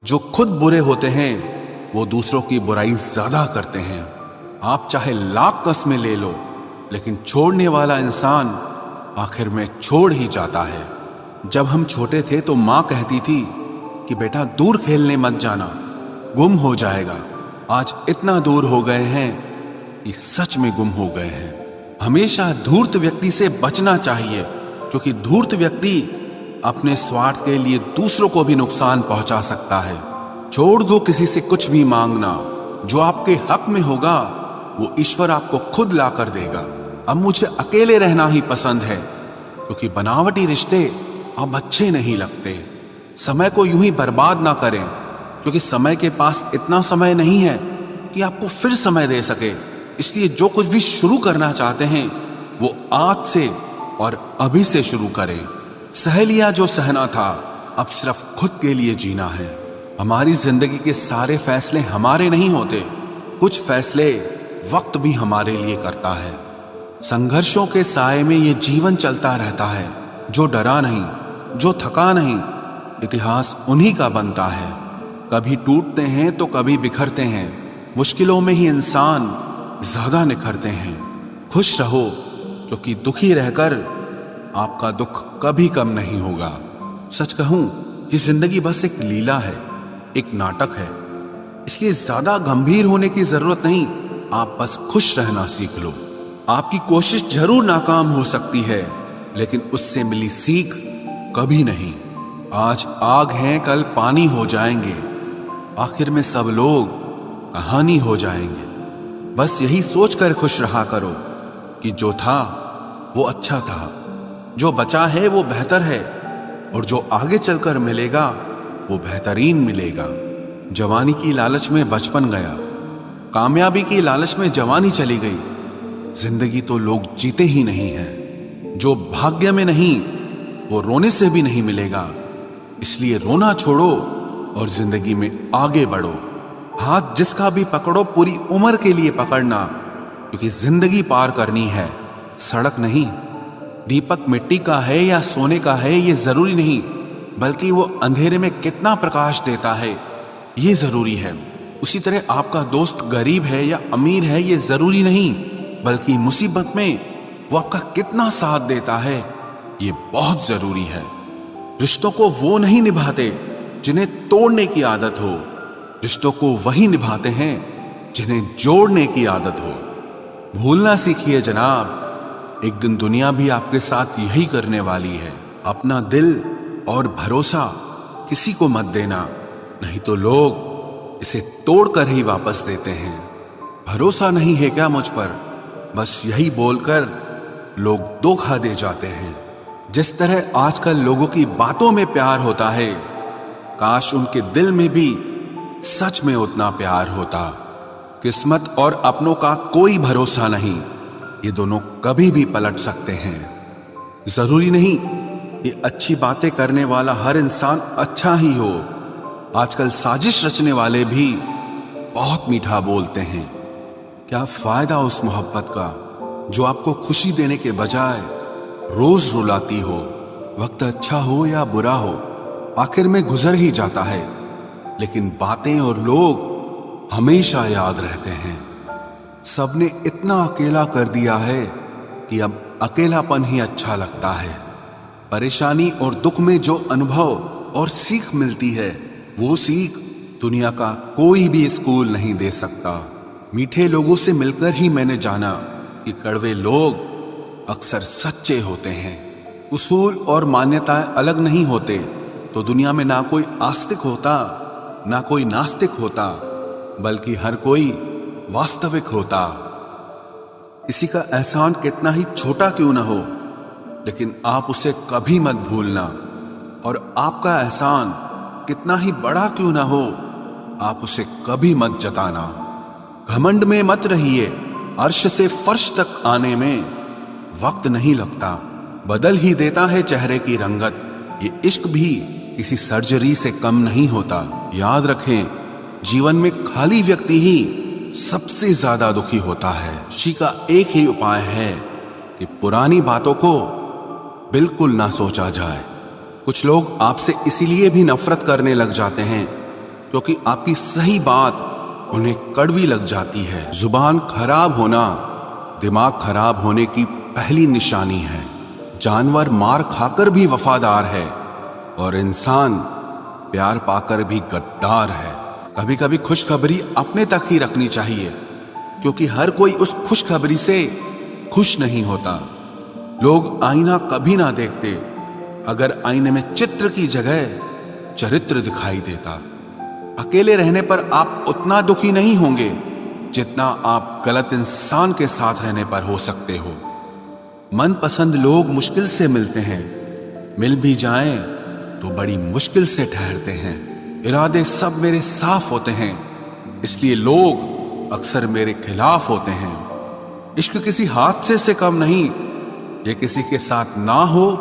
जो खुद बुरे होते हैं वो दूसरों की बुराई ज्यादा करते हैं। आप चाहे लाख कस्में ले लो, लेकिन छोड़ने वाला इंसान आखिर में छोड़ ही जाता है। जब हम छोटे थे तो माँ कहती थी कि बेटा दूर खेलने मत जाना, गुम हो जाएगा। आज इतना दूर हो गए हैं कि सच में गुम हो गए हैं। हमेशा धूर्त व्यक्ति से बचना चाहिए, क्योंकि धूर्त व्यक्ति अपने स्वार्थ के लिए दूसरों को भी नुकसान पहुंचा सकता है। छोड़ दो किसी से कुछ भी मांगना, जो आपके हक में होगा वो ईश्वर आपको खुद ला कर देगा। अब मुझे अकेले रहना ही पसंद है, क्योंकि बनावटी रिश्ते अब अच्छे नहीं लगते। समय को यूं ही बर्बाद ना करें, क्योंकि समय के पास इतना समय नहीं है कि आपको फिर समय दे सके। इसलिए जो कुछ भी शुरू करना चाहते हैं वो आज से और अभी से शुरू करें। सह लिया जो सहना था, अब सिर्फ खुद के लिए जीना है। हमारी जिंदगी के सारे फैसले हमारे नहीं होते, कुछ फैसले वक्त भी हमारे लिए करता है। संघर्षों के साए में ये जीवन चलता रहता है। जो डरा नहीं, जो थका नहीं, इतिहास उन्हीं का बनता है। कभी टूटते हैं तो कभी बिखरते हैं, मुश्किलों में ही इंसान ज्यादा निखरते हैं। खुश रहो, क्योंकि दुखी रहकर आपका दुख कभी कम नहीं होगा। सच कहूं, ये जिंदगी बस एक लीला है, एक नाटक है। इसलिए ज्यादा गंभीर होने की जरूरत नहीं, आप बस खुश रहना सीख लो। आपकी कोशिश जरूर नाकाम हो सकती है, लेकिन उससे मिली सीख कभी नहीं। आज आग है, कल पानी हो जाएंगे, आखिर में सब लोग कहानी हो जाएंगे। बस यही सोचकर खुश रहा करो कि जो था वो अच्छा था, जो बचा है वो बेहतर है, और जो आगे चलकर मिलेगा वो बेहतरीन मिलेगा। जवानी की लालच में बचपन गया, कामयाबी की लालच में जवानी चली गई। जिंदगी तो लोग जीते ही नहीं हैं। जो भाग्य में नहीं वो रोने से भी नहीं मिलेगा। इसलिए रोना छोड़ो और जिंदगी में आगे बढ़ो। हाथ जिसका भी पकड़ो पूरी उम्र के लिए पकड़ना, क्योंकि जिंदगी पार करनी है, सड़क नहीं। दीपक मिट्टी का है या सोने का है ये जरूरी नहीं, बल्कि वो अंधेरे में कितना प्रकाश देता है ये जरूरी है। उसी तरह आपका दोस्त गरीब है या अमीर है ये जरूरी नहीं, बल्कि मुसीबत में वो आपका कितना साथ देता है ये बहुत जरूरी है। रिश्तों को वो नहीं निभाते जिन्हें तोड़ने की आदत हो, रिश्तों को वही निभाते हैं जिन्हें जोड़ने की आदत हो। भूलना सीखिए जनाब, एक दिन दुनिया भी आपके साथ यही करने वाली है। अपना दिल और भरोसा किसी को मत देना, नहीं तो लोग इसे तोड़कर ही वापस देते हैं। भरोसा नहीं है क्या मुझ पर, बस यही बोलकर लोग धोखा दे जाते हैं। जिस तरह आजकल लोगों की बातों में प्यार होता है, काश उनके दिल में भी सच में उतना प्यार होता। किस्मत और अपनों का कोई भरोसा नहीं, ये दोनों कभी भी पलट सकते हैं। जरूरी नहीं ये अच्छी बातें करने वाला हर इंसान अच्छा ही हो। आजकल साजिश रचने वाले भी बहुत मीठा बोलते हैं। क्या फायदा उस मोहब्बत का जो आपको खुशी देने के बजाय रोज रुलाती हो। वक्त अच्छा हो या बुरा हो, आखिर में गुजर ही जाता है, लेकिन बातें और लोग हमेशा याद रहते हैं। सबने इतना अकेला कर दिया है कि अब अकेलापन ही अच्छा लगता है। परेशानी और दुख में जो अनुभव और सीख मिलती है, वो सीख दुनिया का कोई भी स्कूल नहीं दे सकता। मीठे लोगों से मिलकर ही मैंने जाना कि कड़वे लोग अक्सर सच्चे होते हैं। उसूल और मान्यताएं अलग नहीं होते तो दुनिया में ना कोई आस्तिक होता ना कोई नास्तिक होता, बल्कि हर कोई वास्तविक होता। किसी का एहसान कितना ही छोटा क्यों ना हो, लेकिन आप उसे कभी मत भूलना। और आपका एहसान कितना ही बड़ा क्यों ना हो, आप उसे कभी मत जताना। घमंड में मत रहिए, अर्श से फर्श तक आने में वक्त नहीं लगता, बदल ही देता है चेहरे की रंगत। ये इश्क भी किसी सर्जरी से कम नहीं होता। याद रखें, जीवन में खाली व्यक्ति ही सबसे ज्यादा दुखी होता है। खुशी का एक ही उपाय है कि पुरानी बातों को बिल्कुल ना सोचा जाए। कुछ लोग आपसे इसीलिए भी नफरत करने लग जाते हैं क्योंकि आपकी सही बात उन्हें कड़वी लग जाती है। जुबान खराब होना दिमाग खराब होने की पहली निशानी है। जानवर मार खाकर भी वफादार है और इंसान प्यार पाकर भी गद्दार है। कभी कभी खुशखबरी अपने तक ही रखनी चाहिए, क्योंकि हर कोई उस खुशखबरी से खुश नहीं होता। लोग आईना कभी ना देखते अगर आईने में चित्र की जगह चरित्र दिखाई देता। अकेले रहने पर आप उतना दुखी नहीं होंगे जितना आप गलत इंसान के साथ रहने पर हो सकते हो। मनपसंद लोग मुश्किल से मिलते हैं, मिल भी जाएं तो बड़ी मुश्किल से ठहरते हैं। इरादे सब मेरे साफ होते हैं, इसलिए लोग अक्सर मेरे खिलाफ होते हैं। इश्क किसी हादसे से कम नहीं, ये किसी के साथ ना हो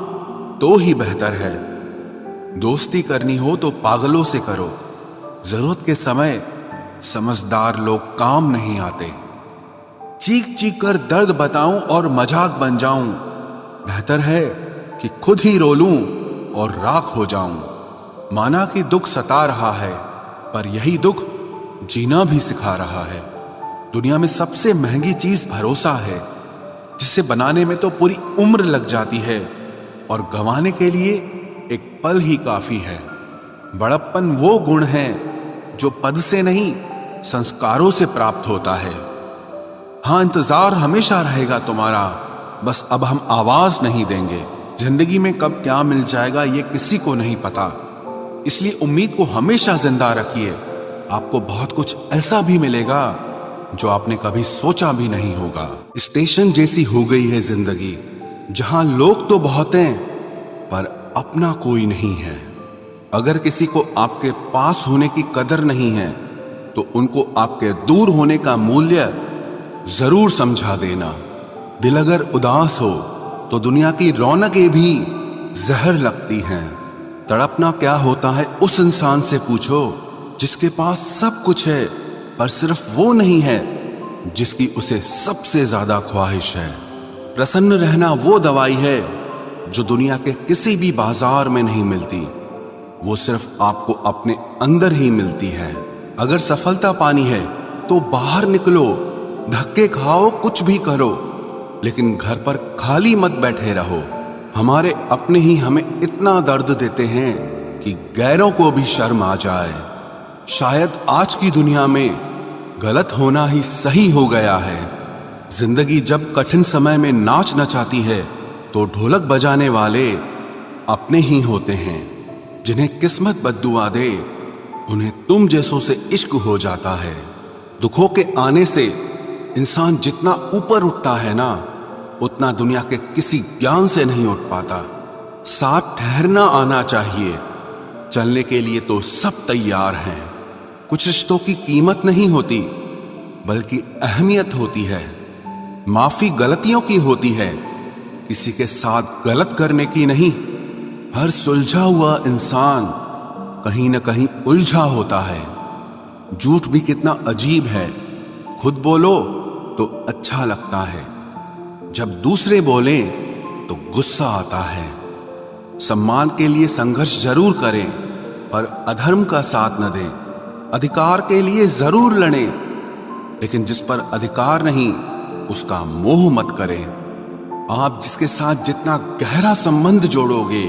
तो ही बेहतर है। दोस्ती करनी हो तो पागलों से करो, जरूरत के समय समझदार लोग काम नहीं आते। चीख चीख कर दर्द बताऊं और मजाक बन जाऊं, बेहतर है कि खुद ही रो लूं और राख हो जाऊं। माना कि दुख सता रहा है, पर यही दुख जीना भी सिखा रहा है। दुनिया में सबसे महंगी चीज भरोसा है, जिसे बनाने में तो पूरी उम्र लग जाती है और गंवाने के लिए एक पल ही काफी है। बड़प्पन वो गुण है जो पद से नहीं संस्कारों से प्राप्त होता है। हाँ, इंतजार हमेशा रहेगा तुम्हारा, बस अब हम आवाज नहीं देंगे। जिंदगी में कब क्या मिल जाएगा ये किसी को नहीं पता, इसलिए उम्मीद को हमेशा जिंदा रखिए। आपको बहुत कुछ ऐसा भी मिलेगा जो आपने कभी सोचा भी नहीं होगा। स्टेशन जैसी हो गई है जिंदगी, जहां लोग तो बहुत हैं पर अपना कोई नहीं है। अगर किसी को आपके पास होने की कदर नहीं है तो उनको आपके दूर होने का मूल्य जरूर समझा देना। दिल अगर उदास हो तो दुनिया की रौनकें भी जहर लगती हैं। तड़पना क्या होता है उस इंसान से पूछो जिसके पास सब कुछ है, पर सिर्फ वो नहीं है जिसकी उसे सबसे ज्यादा ख्वाहिश है। प्रसन्न रहना वो दवाई है जो दुनिया के किसी भी बाजार में नहीं मिलती, वो सिर्फ आपको अपने अंदर ही मिलती है। अगर सफलता पानी है तो बाहर निकलो, धक्के खाओ, कुछ भी करो, लेकिन घर पर खाली मत बैठे रहो। हमारे अपने ही हमें इतना दर्द देते हैं कि गैरों को भी शर्म आ जाए। शायद आज की दुनिया में गलत होना ही सही हो गया है। जिंदगी जब कठिन समय में नाच नचाती है तो ढोलक बजाने वाले अपने ही होते हैं। जिन्हें किस्मत बद्दुआ दे उन्हें तुम जैसों से इश्क हो जाता है। दुखों के आने से इंसान जितना ऊपर उठता है ना, उतना दुनिया के किसी ज्ञान से नहीं उठ पाता। साथ ठहरना आना चाहिए, चलने के लिए तो सब तैयार हैं। कुछ रिश्तों की कीमत नहीं होती बल्कि अहमियत होती है। माफी गलतियों की होती है, किसी के साथ गलत करने की नहीं। हर सुलझा हुआ इंसान कहीं न कहीं उलझा होता है। झूठ भी कितना अजीब है, खुद बोलो तो अच्छा लगता है, जब दूसरे बोलें तो गुस्सा आता है। सम्मान के लिए संघर्ष जरूर करें, पर अधर्म का साथ न दें। अधिकार के लिए जरूर लड़ें, लेकिन जिस पर अधिकार नहीं उसका मोह मत करें। आप जिसके साथ जितना गहरा संबंध जोड़ोगे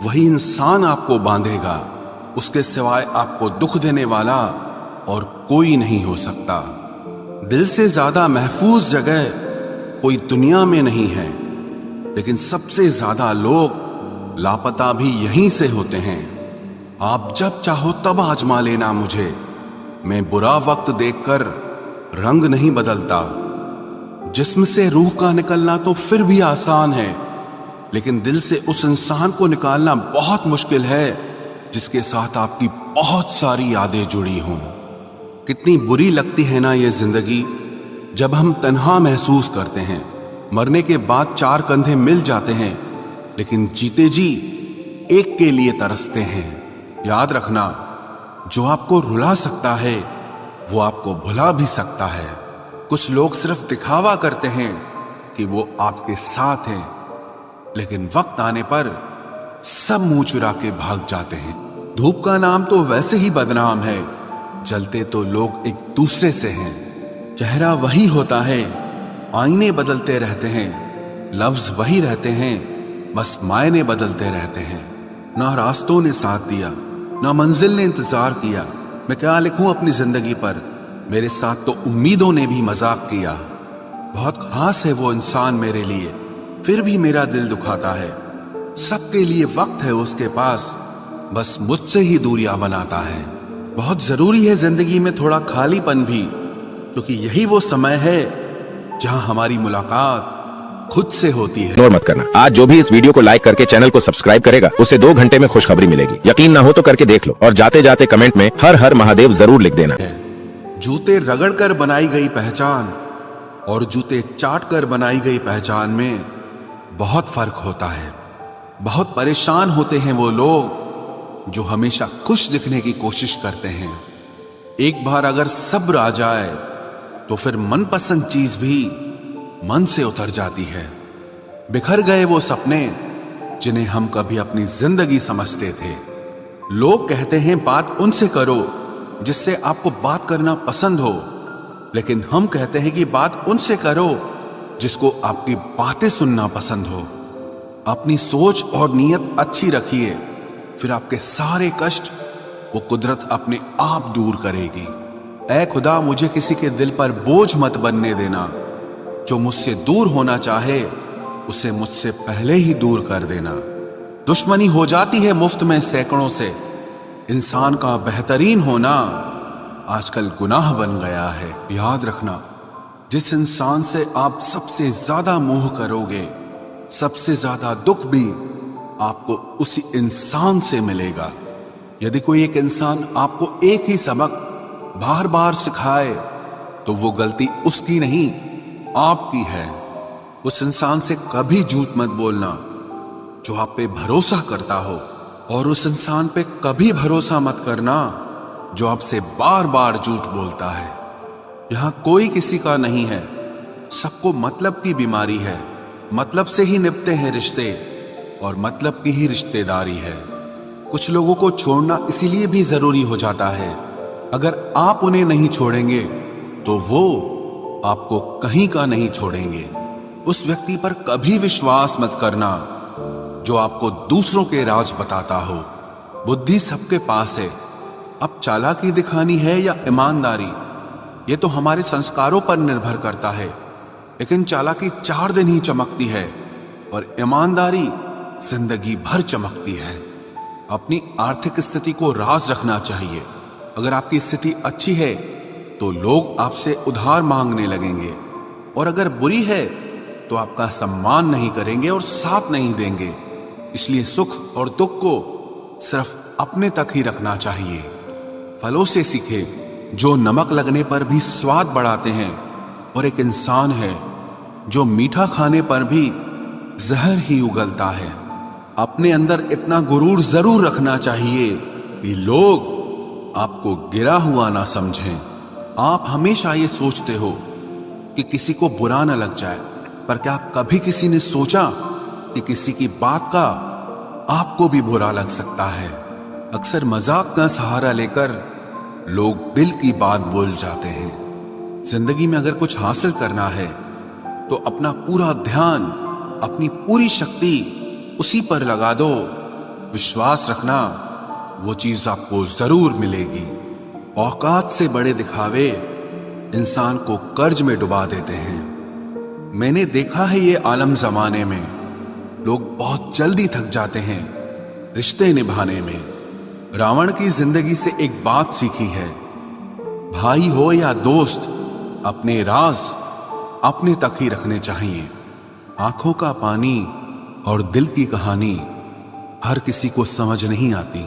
वही इंसान आपको बांधेगा। उसके सिवाय आपको दुख देने वाला और कोई नहीं हो सकता। दिल से ज्यादा महफूज जगह कोई दुनिया में नहीं है, लेकिन सबसे ज्यादा लोग लापता भी यहीं से होते हैं। आप जब चाहो तब आजमा लेना मुझे, मैं बुरा वक्त देखकर रंग नहीं बदलता। जिस्म से रूह का निकलना तो फिर भी आसान है, लेकिन दिल से उस इंसान को निकालना बहुत मुश्किल है जिसके साथ आपकी बहुत सारी यादें जुड़ी हों। कितनी बुरी लगती है ना ये जिंदगी, जब हम तन्हा महसूस करते हैं। मरने के बाद चार कंधे मिल जाते हैं, लेकिन जीते जी एक के लिए तरसते हैं। याद रखना, जो आपको रुला सकता है वो आपको भुला भी सकता है। कुछ लोग सिर्फ दिखावा करते हैं कि वो आपके साथ हैं, लेकिन वक्त आने पर सब मुंह चुरा के भाग जाते हैं। धूप का नाम तो वैसे ही बदनाम है, जलते तो लोग एक दूसरे से हैं। चेहरा वही होता है, आईने बदलते रहते हैं, लफ्ज वही रहते हैं, बस मायने बदलते रहते हैं। ना रास्तों ने साथ दिया, ना मंजिल ने इंतजार किया। मैं क्या लिखूं अपनी जिंदगी पर, मेरे साथ तो उम्मीदों ने भी मजाक किया। बहुत खास है वो इंसान मेरे लिए, फिर भी मेरा दिल दुखाता है। सबके लिए वक्त है उसके पास, बस मुझसे ही दूरियां बनाता है। बहुत जरूरी है जिंदगी में थोड़ा खालीपन भी, क्योंकि यही वो समय है जहां हमारी मुलाकात खुद से होती है। इग्नोर मत करना। आज जो भी इस वीडियो को लाइक करके चैनल को सब्सक्राइब करेगा, उसे 2 घंटे में खुशखबरी मिलेगी। यकीन ना हो तो करके देख लो, और जाते जाते कमेंट में हर हर महादेव जरूर लिख देना। जूते रगड़ कर बनाई गई पहचान और जूते चाट कर बनाई गई पहचान में बहुत फर्क होता है। बहुत परेशान होते हैं वो लोग जो हमेशा खुश दिखने की कोशिश करते हैं। एक बार अगर सब्र आ जाए तो फिर मनपसंद चीज भी मन से उतर जाती है। बिखर गए वो सपने जिन्हें हम कभी अपनी जिंदगी समझते थे। लोग कहते हैं बात उनसे करो जिससे आपको बात करना पसंद हो, लेकिन हम कहते हैं कि बात उनसे करो जिसको आपकी बातें सुनना पसंद हो। अपनी सोच और नीयत अच्छी रखिए, फिर आपके सारे कष्ट वो कुदरत अपने आप दूर करेगी। ऐ खुदा, मुझे किसी के दिल पर बोझ मत बनने देना। जो मुझसे दूर होना चाहे उसे मुझसे पहले ही दूर कर देना। दुश्मनी हो जाती है मुफ्त में सैकड़ों से, इंसान का बेहतरीन होना आजकल गुनाह बन गया है। याद रखना, जिस इंसान से आप सबसे ज्यादा मोह करोगे, सबसे ज्यादा दुख भी आपको उसी इंसान से मिलेगा। यदि कोई एक इंसान आपको एक ही सबक बार बार सिखाए तो वो गलती उसकी नहीं आपकी है। उस इंसान से कभी झूठ मत बोलना जो आप पे भरोसा करता हो, और उस इंसान पे कभी भरोसा मत करना जो आपसे बार बार झूठ बोलता है। यहां कोई किसी का नहीं है, सबको मतलब की बीमारी है। मतलब से ही निपटे हैं रिश्ते और मतलब की ही रिश्तेदारी है। कुछ लोगों को छोड़ना इसीलिए भी जरूरी हो जाता है, अगर आप उन्हें नहीं छोड़ेंगे तो वो आपको कहीं का नहीं छोड़ेंगे। उस व्यक्ति पर कभी विश्वास मत करना जो आपको दूसरों के राज बताता हो। बुद्धि सबके पास है, अब चालाकी दिखानी है या ईमानदारी, ये तो हमारे संस्कारों पर निर्भर करता है। लेकिन चालाकी 4 दिन ही चमकती है और ईमानदारी जिंदगी भर चमकती है। अपनी आर्थिक स्थिति को राज रखना चाहिए। अगर आपकी स्थिति अच्छी है तो लोग आपसे उधार मांगने लगेंगे, और अगर बुरी है तो आपका सम्मान नहीं करेंगे और साथ नहीं देंगे। इसलिए सुख और दुख को सिर्फ अपने तक ही रखना चाहिए। फलों से सीखे जो नमक लगने पर भी स्वाद बढ़ाते हैं, और एक इंसान है जो मीठा खाने पर भी जहर ही उगलता है। अपने अंदर इतना गुरूर जरूर रखना चाहिए कि लोग आपको गिरा हुआ ना समझें। आप हमेशा ये सोचते हो कि किसी को बुरा ना लग जाए, पर क्या कभी किसी ने सोचा कि किसी की बात का आपको भी बुरा लग सकता है? अक्सर मजाक का सहारा लेकर लोग दिल की बात बोल जाते हैं। जिंदगी में अगर कुछ हासिल करना है तो अपना पूरा ध्यान, अपनी पूरी शक्ति उसी पर लगा दो। विश्वास रखना, वो चीज आपको जरूर मिलेगी। औकात से बड़े दिखावे इंसान को कर्ज में डुबा देते हैं। मैंने देखा है ये आलम जमाने में लोग बहुत जल्दी थक जाते हैं रिश्ते निभाने में। रावण की जिंदगी से एक बात सीखी है, भाई हो या दोस्त, अपने राज अपने तक ही रखने चाहिए। आंखों का पानी और दिल की कहानी हर किसी को समझ नहीं आती।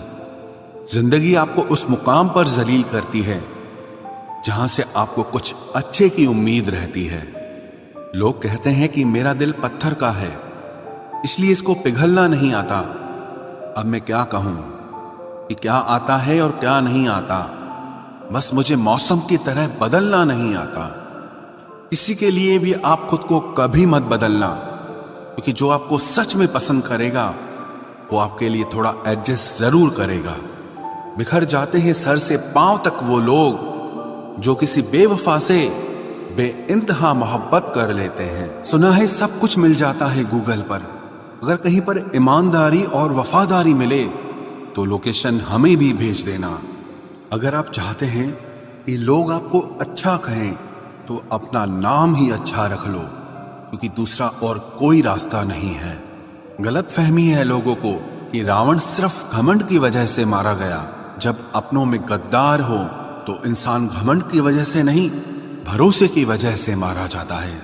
जिंदगी आपको उस मुकाम पर जलील करती है जहां से आपको कुछ अच्छे की उम्मीद रहती है। लोग कहते हैं कि मेरा दिल पत्थर का है, इसलिए इसको पिघलना नहीं आता। अब मैं क्या कहूं कि क्या आता है और क्या नहीं आता। बस मुझे मौसम की तरह बदलना नहीं आता। किसी के लिए भी आप खुद को कभी मत बदलना, क्योंकि जो आपको सच में पसंद करेगा वो आपके लिए थोड़ा एडजस्ट जरूर करेगा। बिखर जाते हैं सर से पांव तक वो लोग जो किसी बेवफा से बेइंतहा मोहब्बत कर लेते हैं। सुना है सब कुछ मिल जाता है गूगल पर, अगर कहीं पर ईमानदारी और वफादारी मिले तो लोकेशन हमें भी भेज देना। अगर आप चाहते हैं कि लोग आपको अच्छा कहें तो अपना नाम ही अच्छा रख लो, क्योंकि दूसरा और कोई रास्ता नहीं है। गलत फहमी है लोगों को कि रावण सिर्फ घमंड की वजह से मारा गया। जब अपनों में गद्दार हो तो इंसान घमंड की वजह से नहीं, भरोसे की वजह से मारा जाता है।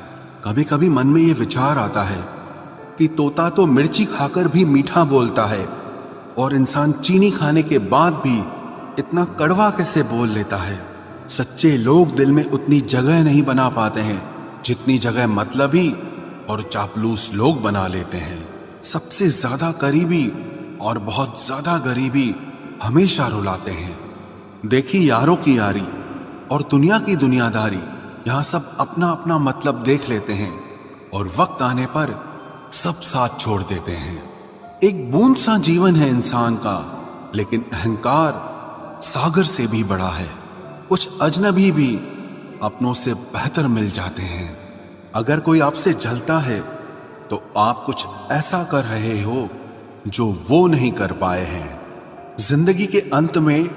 कभी कभी मन में ये विचार आता है कि तोता तो मिर्ची खाकर भी मीठा बोलता है, और इंसान चीनी खाने के बाद भी इतना कड़वा कैसे बोल लेता है। सच्चे लोग दिल में उतनी जगह नहीं बना पाते हैं जितनी जगह मतलबी और चापलूस लोग बना लेते हैं। सबसे ज्यादा करीबी और बहुत ज्यादा गरीबी हमेशा रुलाते हैं। देखी यारों की यारी और दुनिया की दुनियादारी, यहाँ सब अपना अपना मतलब देख लेते हैं और वक्त आने पर सब साथ छोड़ देते हैं। एक बूंद सा जीवन है इंसान का, लेकिन अहंकार सागर से भी बड़ा है। कुछ अजनबी भी अपनों से बेहतर मिल जाते हैं। अगर कोई आपसे जलता है तो आप कुछ ऐसा कर रहे हो जो वो नहीं कर पाए हैं। जिंदगी के अंत में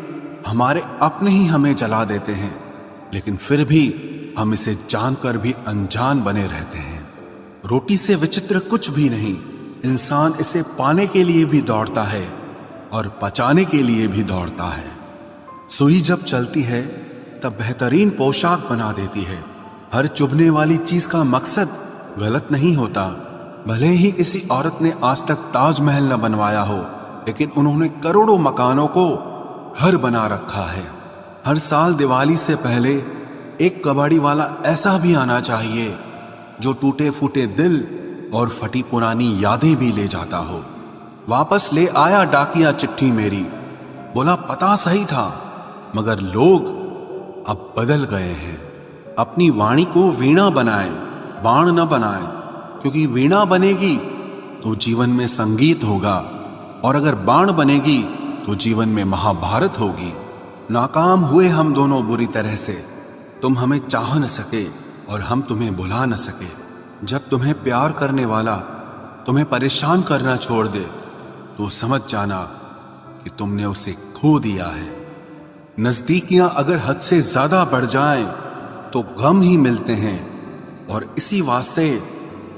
हमारे अपने ही हमें जला देते हैं, लेकिन फिर भी हम इसे जानकर भी अनजान बने रहते हैं। रोटी से विचित्र कुछ भी नहीं, इंसान इसे पाने के लिए भी दौड़ता है और पचाने के लिए भी दौड़ता है। सुई जब चलती है तब बेहतरीन पोशाक बना देती है। हर चुभने वाली चीज का मकसद गलत नहीं होता। भले ही किसी औरत ने आज तक ताजमहल न बनवाया हो, लेकिन उन्होंने करोड़ों मकानों को घर बना रखा है। हर साल दिवाली से पहले एक कबाड़ी वाला ऐसा भी आना चाहिए जो टूटे फूटे दिल और फटी पुरानी यादें भी ले जाता हो। वापस ले आया डाकिया चिट्ठी मेरी, बोला पता सही था मगर लोग अब बदल गए हैं। अपनी वाणी को वीणा बनाए, बाण न बनाए, क्योंकि वीणा बनेगी तो जीवन में संगीत होगा, और अगर बाण बनेगी तो जीवन में महाभारत होगी। नाकाम हुए हम दोनों बुरी तरह से, तुम हमें चाह न सके और हम तुम्हें भुला न सके। जब तुम्हें प्यार करने वाला तुम्हें परेशान करना छोड़ दे तो समझ जाना कि तुमने उसे खो दिया है। नजदीकियां अगर हद से ज्यादा बढ़ जाएं तो गम ही मिलते हैं, और इसी वास्ते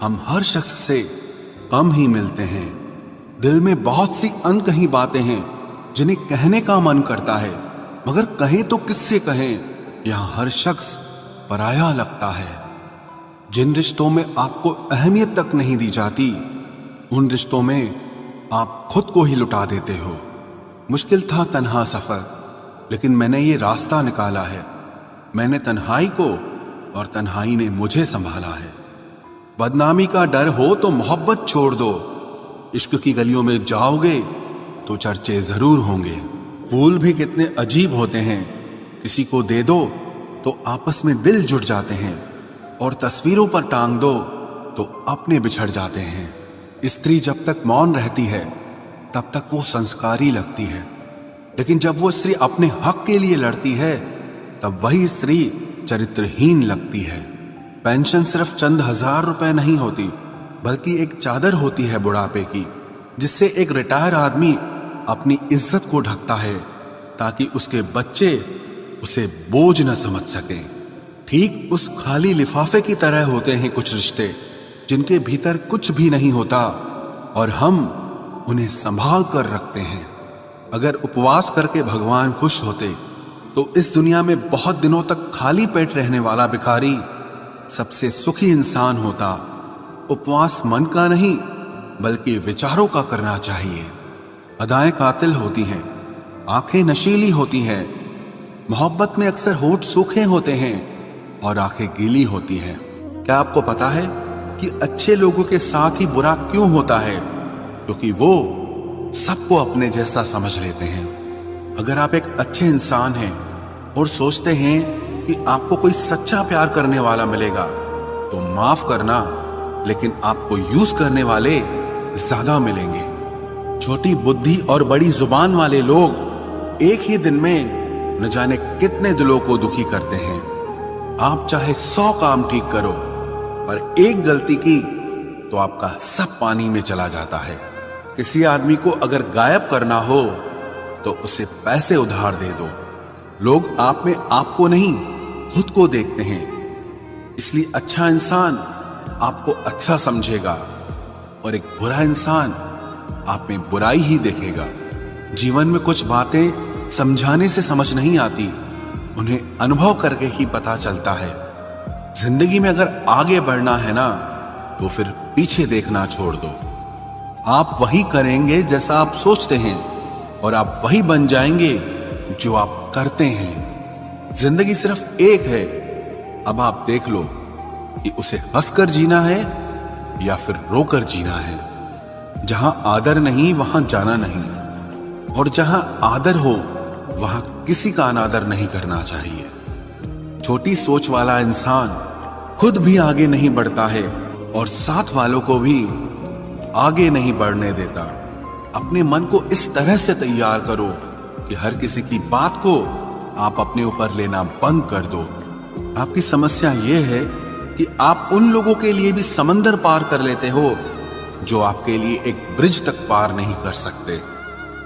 हम हर शख्स से कम ही मिलते हैं। दिल में बहुत सी अनकही बातें हैं जिन्हें कहने का मन करता है, मगर कहें तो किससे कहें, यहाँ हर शख्स पराया लगता है। जिन रिश्तों में आपको अहमियत तक नहीं दी जाती, उन रिश्तों में आप खुद को ही लुटा देते हो। मुश्किल था तन्हा सफर, लेकिन मैंने ये रास्ता निकाला है। मैंने तन्हाई को और तन्हाई ने मुझे संभाला है। बदनामी का डर हो तो मोहब्बत छोड़ दो, इश्क की गलियों में जाओगे तो चर्चे जरूर होंगे। फूल भी कितने अजीब होते हैं, किसी को दे दो तो आपस में दिल जुट जाते हैं, और तस्वीरों पर टांग दो तो अपने बिछड़ जाते हैं। स्त्री जब तक मौन रहती है तब तक वो संस्कारी लगती है, लेकिन जब वो स्त्री अपने हक के लिए लड़ती है तब वही स्त्री चरित्रहीन लगती है। पेंशन सिर्फ चंद हजार रुपए नहीं होती, बल्कि एक चादर होती है बुढ़ापे की, जिससे एक रिटायर आदमी अपनी इज्जत को ढकता है ताकि उसके बच्चे उसे बोझ न समझ सकें। ठीक उस खाली लिफाफे की तरह होते हैं कुछ रिश्ते जिनके भीतर कुछ भी नहीं होता और हम उन्हें संभाल कर रखते हैं। अगर उपवास करके भगवान खुश होते तो इस दुनिया में बहुत दिनों तक खाली पेट रहने वाला भिखारी सबसे सुखी इंसान होता। उपवास मन का नहीं बल्कि विचारों का करना चाहिए। अदाएं कातिल होती हैं, आंखें नशीली होती हैं, मोहब्बत में अक्सर होठ सूखे होते हैं और आंखें गीली होती हैं। क्या आपको पता है कि अच्छे लोगों के साथ ही बुरा क्यों होता है? क्योंकि वो सबको अपने जैसा समझ लेते हैं। अगर आप एक अच्छे इंसान हैं और सोचते हैं कि आपको कोई सच्चा प्यार करने वाला मिलेगा तो माफ करना, लेकिन आपको यूज करने वाले ज्यादा मिलेंगे। छोटी बुद्धि और बड़ी जुबान वाले लोग एक ही दिन में न जाने कितने दिलों को दुखी करते हैं। आप चाहे 100 काम ठीक करो, पर एक गलती की तो आपका सब पानी में चला जाता है। किसी आदमी को अगर गायब करना हो तो उसे पैसे उधार दे दो। लोग आप में आपको नहीं, खुद को देखते हैं, इसलिए अच्छा इंसान आपको अच्छा समझेगा और एक बुरा इंसान आप में बुराई ही देखेगा। जीवन में कुछ बातें समझाने से समझ नहीं आती, उन्हें अनुभव करके ही पता चलता है। जिंदगी में अगर आगे बढ़ना है ना, तो फिर पीछे देखना छोड़ दो। आप वही करेंगे जैसा आप सोचते हैं और आप वही बन जाएंगे जो आप करते हैं। जिंदगी सिर्फ एक है, अब आप देख लो कि उसे हंसकर जीना है या फिर रोकर जीना है। जहां आदर नहीं वहां जाना नहीं, और जहां आदर हो वहां किसी का अनादर नहीं करना चाहिए। छोटी सोच वाला इंसान खुद भी आगे नहीं बढ़ता है और साथ वालों को भी आगे नहीं बढ़ने देता। अपने मन को इस तरह से तैयार करो कि हर किसी की बात को आप अपने ऊपर लेना बंद कर दो। आपकी समस्या यह है कि आप उन लोगों के लिए भी समंदर पार कर लेते हो जो आपके लिए एक ब्रिज तक पार नहीं कर सकते।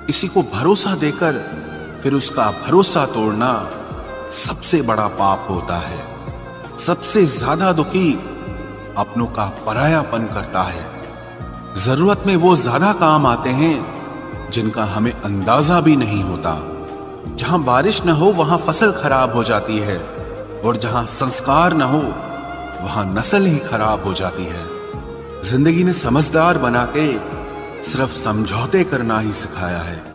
किसी को भरोसा देकर फिर उसका भरोसा तोड़ना सबसे बड़ा पाप होता है। सबसे ज्यादा दुखी अपनों का परायापन करता है। जरूरत में वो ज्यादा काम आते हैं जिनका हमें अंदाजा भी नहीं होता। जहां बारिश न हो वहां फसल खराब हो जाती है, और जहां संस्कार न हो वहां नस्ल ही खराब हो जाती है। जिंदगी ने समझदार बना के सिर्फ समझौते करना ही सिखाया है।